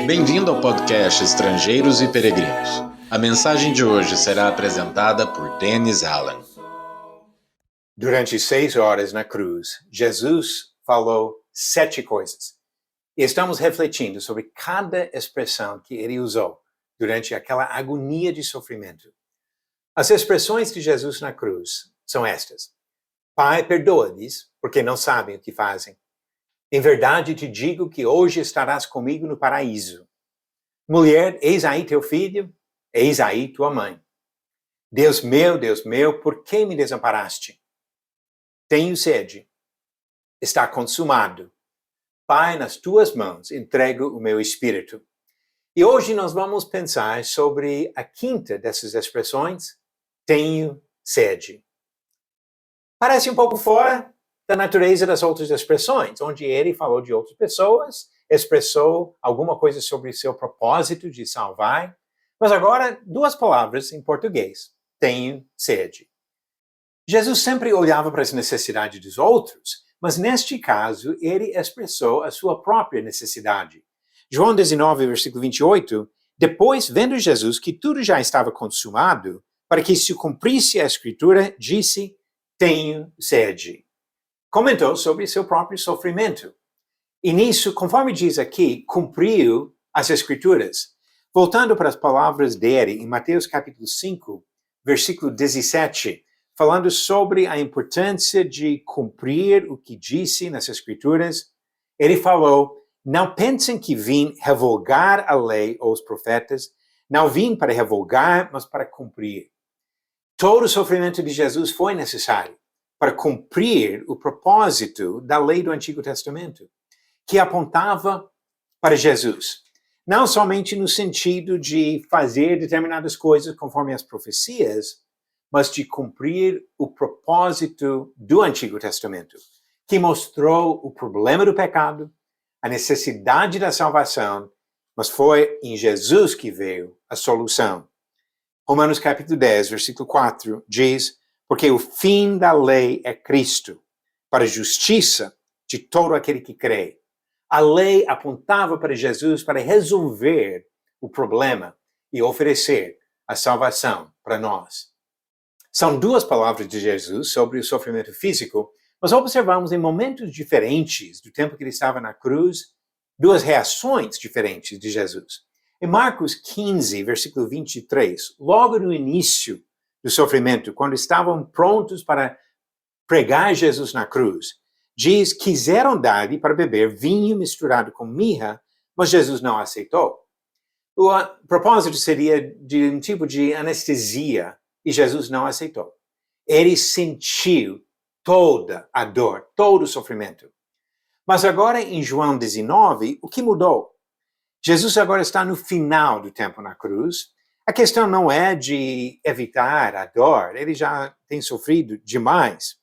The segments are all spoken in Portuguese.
Bem-vindo ao podcast Estrangeiros e Peregrinos. A mensagem de hoje será apresentada por Dennis Allen. Durante 6 horas na cruz, Jesus falou 7 coisas. E estamos refletindo sobre cada expressão que ele usou durante aquela agonia de sofrimento. As expressões de Jesus na cruz são estas: Pai, perdoa-lhes, porque não sabem o que fazem. Em verdade te digo que hoje estarás comigo no paraíso. Mulher, eis aí teu filho, eis aí tua mãe. Deus meu, por que me desamparaste? Tenho sede. Está consumado. Pai, nas tuas mãos entrego o meu espírito. E hoje nós vamos pensar sobre a quinta dessas expressões, tenho sede. Parece um pouco fora da natureza das outras expressões, onde ele falou de outras pessoas, expressou alguma coisa sobre seu propósito de salvar, mas agora 2 palavras em português, tenho sede. Jesus sempre olhava para as necessidades dos outros, mas neste caso ele expressou a sua própria necessidade. João 19, versículo 28, depois, vendo Jesus que tudo já estava consumado, para que se cumprisse a Escritura, disse, tenho sede. Comentou sobre seu próprio sofrimento. E nisso, conforme diz aqui, cumpriu as Escrituras. Voltando para as palavras dele, em Mateus capítulo 5, versículo 17, falando sobre a importância de cumprir o que disse nas Escrituras, ele falou, não pensem que vim revogar a lei ou os profetas, não vim para revogar, mas para cumprir. Todo o sofrimento de Jesus foi necessário para cumprir o propósito da lei do Antigo Testamento, que apontava para Jesus. Não somente no sentido de fazer determinadas coisas conforme as profecias, mas de cumprir o propósito do Antigo Testamento, que mostrou o problema do pecado, a necessidade da salvação, mas foi em Jesus que veio a solução. Romanos capítulo 10, versículo 4, diz, porque o fim da lei é Cristo, para a justiça de todo aquele que crê. A lei apontava para Jesus para resolver o problema e oferecer a salvação para nós. São 2 palavras de Jesus sobre o sofrimento físico, mas observamos em momentos diferentes do tempo que ele estava na cruz, 2 reações diferentes de Jesus. Em Marcos 15, versículo 23, logo no início do sofrimento, quando estavam prontos para pregar Jesus na cruz, diz, quiseram dar-lhe para beber vinho misturado com mirra, mas Jesus não aceitou. O propósito seria de um tipo de anestesia, e Jesus não aceitou. Ele sentiu toda a dor, todo o sofrimento. Mas agora em João 19, o que mudou? Jesus agora está no final do tempo na cruz. A questão não é de evitar a dor, ele já tem sofrido demais.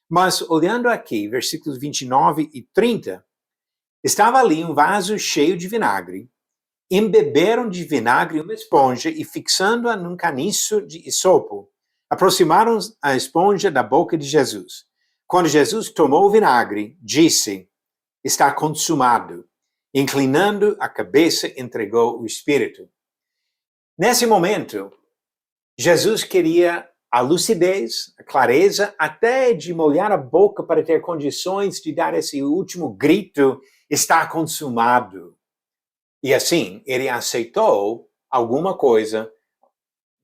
Mas olhando aqui, versículos 29 e 30, estava ali um vaso cheio de vinagre. Embeberam de vinagre uma esponja e fixando-a num caniço de isopo, aproximaram a esponja da boca de Jesus. Quando Jesus tomou o vinagre, disse, está consumado. Inclinando a cabeça, entregou o Espírito. Nesse momento, Jesus queria a lucidez, a clareza, até de molhar a boca para ter condições de dar esse último grito, está consumado. E assim, ele aceitou alguma coisa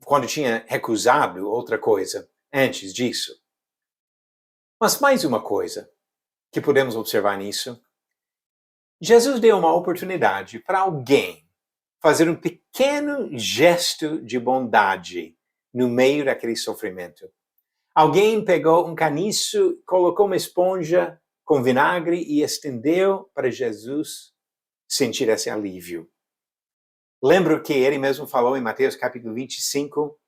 quando tinha recusado outra coisa antes disso. Mas mais uma coisa que podemos observar nisso, Jesus deu uma oportunidade para alguém fazer um pequeno gesto de bondade no meio daquele sofrimento. Alguém pegou um caniço, colocou uma esponja com vinagre e estendeu para Jesus sentir esse alívio. Lembro que ele mesmo falou em Mateus capítulo 25,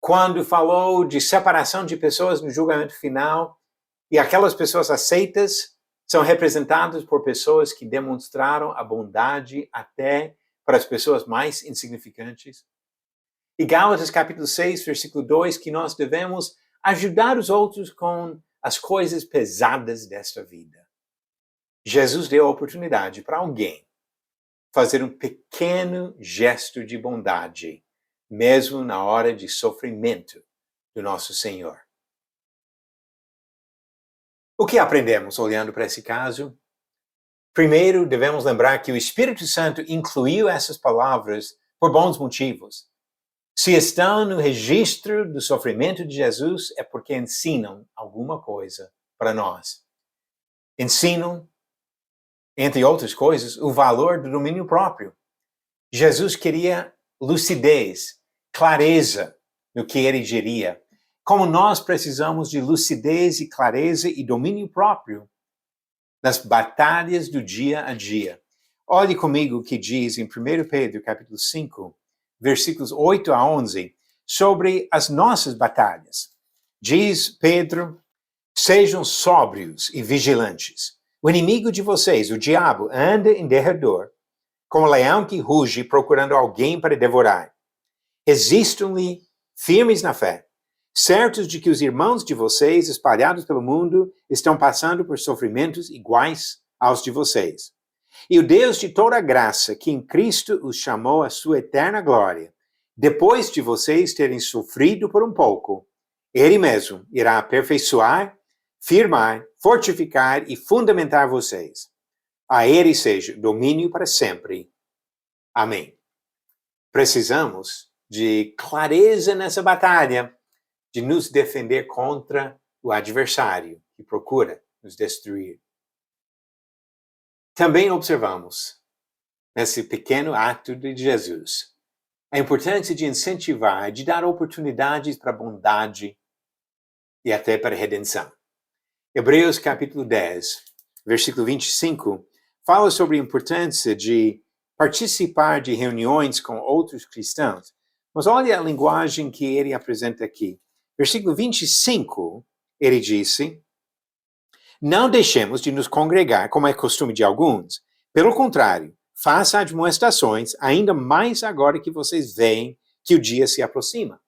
quando falou de separação de pessoas no julgamento final, e aquelas pessoas aceitas são representadas por pessoas que demonstraram a bondade até para as pessoas mais insignificantes. E Gálatas capítulo 6, versículo 2, que nós devemos ajudar os outros com as coisas pesadas desta vida. Jesus deu a oportunidade para alguém fazer um pequeno gesto de bondade, mesmo na hora de sofrimento do nosso Senhor. O que aprendemos olhando para esse caso? Primeiro, devemos lembrar que o Espírito Santo incluiu essas palavras por bons motivos. Se estão no registro do sofrimento de Jesus, é porque ensinam alguma coisa para nós. Ensinam, entre outras coisas, o valor do domínio próprio. Jesus queria lucidez, clareza no que ele diria. Como nós precisamos de lucidez e clareza e domínio próprio nas batalhas do dia a dia. Olhe comigo o que diz em 1 Pedro, capítulo 5, versículos 8 a 11, sobre as nossas batalhas. Diz Pedro, sejam sóbrios e vigilantes. O inimigo de vocês, o diabo, anda em derredor, como um leão que ruge procurando alguém para devorar. Resistam-lhe firmes na fé, certos de que os irmãos de vocês, espalhados pelo mundo, estão passando por sofrimentos iguais aos de vocês. E o Deus de toda graça, que em Cristo os chamou à sua eterna glória, depois de vocês terem sofrido por um pouco, Ele mesmo irá aperfeiçoar, firmar, fortificar e fundamentar vocês. A Ele seja domínio para sempre. Amém. Precisamos de clareza nessa batalha, de nos defender contra o adversário que procura nos destruir. Também observamos, nesse pequeno ato de Jesus, a importância de incentivar, de dar oportunidades para bondade e até para redenção. Hebreus capítulo 10, versículo 25, fala sobre a importância de participar de reuniões com outros cristãos. Mas olha a linguagem que ele apresenta aqui. Versículo 25, ele disse, não deixemos de nos congregar, como é costume de alguns. Pelo contrário, faça admoestações, ainda mais agora que vocês veem que o dia se aproxima.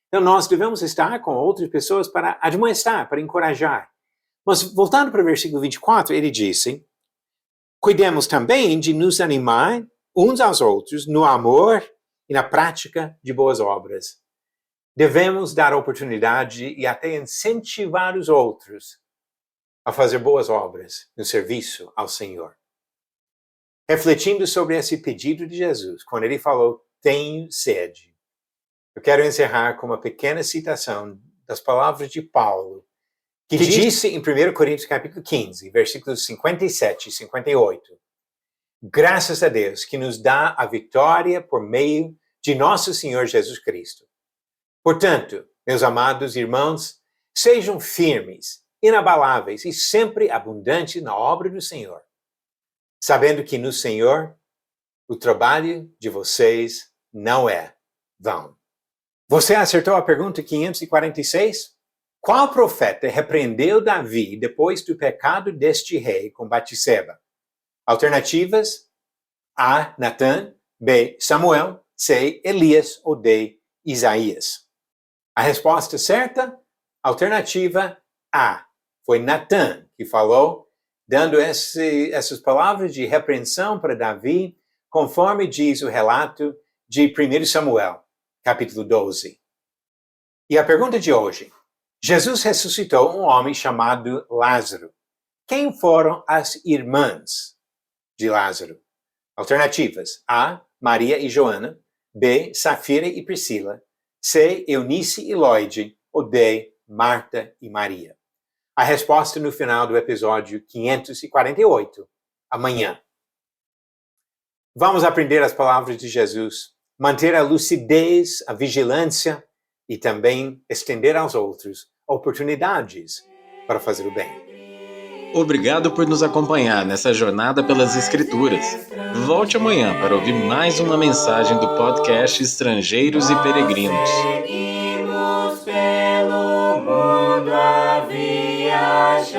Então, nós devemos estar com outras pessoas para admoestar, para encorajar. Mas, voltando para o versículo 24, ele disse, cuidemos também de nos animar uns aos outros no amor e na prática de boas obras. Devemos dar oportunidade e até incentivar os outros a fazer boas obras no serviço ao Senhor. Refletindo sobre esse pedido de Jesus, quando ele falou, tenho sede, eu quero encerrar com uma pequena citação das palavras de Paulo, que disse em 1 Coríntios capítulo 15, versículos 57 e 58, graças a Deus que nos dá a vitória por meio de nosso Senhor Jesus Cristo. Portanto, meus amados irmãos, sejam firmes, inabaláveis e sempre abundantes na obra do Senhor, sabendo que no Senhor o trabalho de vocês não é vão. Você acertou a pergunta 546? Qual profeta repreendeu Davi depois do pecado deste rei com Batseba? Alternativas: A. Natã, B. Samuel, C. Elias ou D. Isaías. A resposta certa? Alternativa A. Foi Natã que falou, dando essas palavras de repreensão para Davi, conforme diz o relato de 1 Samuel, capítulo 12. E a pergunta de hoje. Jesus ressuscitou um homem chamado Lázaro. Quem foram as irmãs de Lázaro? Alternativas: A. Maria e Joana, B. Safira e Priscila, C. Eunice e Lloyd, ou D. Marta e Maria. A resposta no final do episódio 548, amanhã. Vamos aprender as palavras de Jesus, manter a lucidez, a vigilância e também estender aos outros oportunidades para fazer o bem. Obrigado por nos acompanhar nessa jornada pelas Escrituras. Volte amanhã para ouvir mais uma mensagem do podcast Estrangeiros e Peregrinos. Seguimos pelo mundo a viajar.